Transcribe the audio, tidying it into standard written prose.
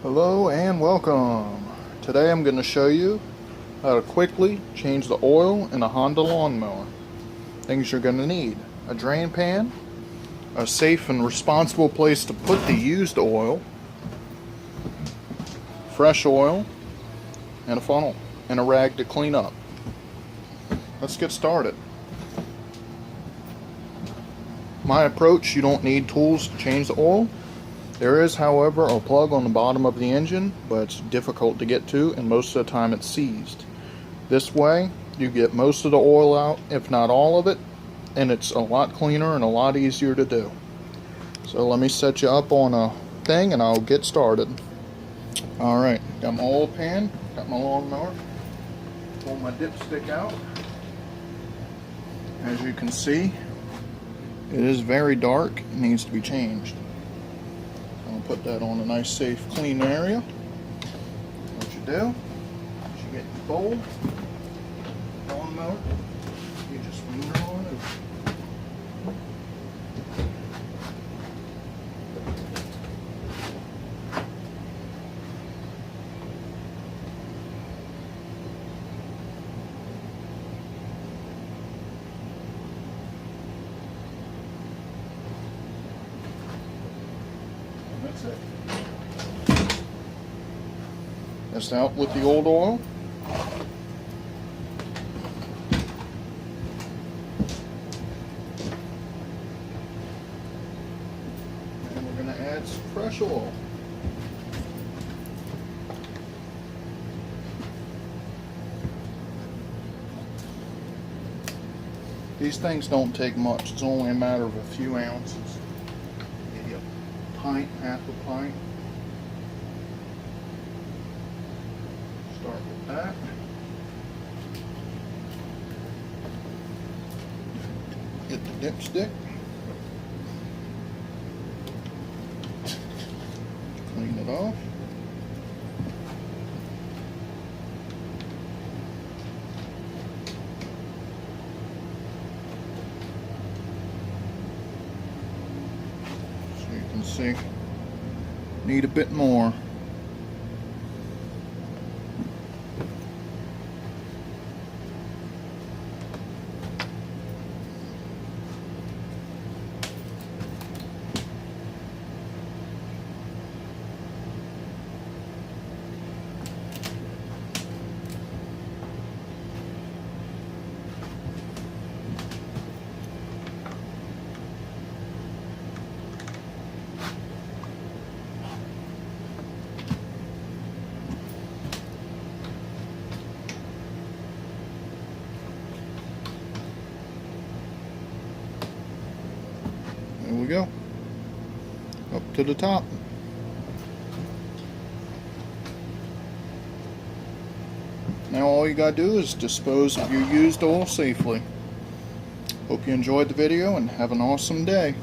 Hello and welcome. Today I'm going to show you how to quickly change the oil in a Honda lawnmower. Things you're going to need: a drain pan, a safe and responsible place to put the used oil, fresh oil, and a funnel, and a rag to clean up. Let's get started. My approach: you don't need tools to change the oil. There is, however, a plug on the bottom of the engine, but it's difficult to get to, and most of the time it's seized. This way, you get most of the oil out, if not all of it, and it's a lot cleaner and a lot easier to do. So let me set you up on a thing and I'll get started. Alright, got my oil pan, got my lawnmower, pull my dipstick out. As you can see, it is very dark, it needs to be changed. I'll put that on a nice, safe, clean area. What you do is you get your bowl, lawnmower, you just lean her on over. That's it. That's out with the old oil. And we're going to add some fresh oil. These things don't take much. It's only a matter of a few ounces. Maybe a pint, half a pint. Start with that. Get the dipstick. Clean it off. So you can see, need a bit more. There we go. Up to the top. Now all you gotta do is dispose of your used oil safely. Hope you enjoyed the video and have an awesome day.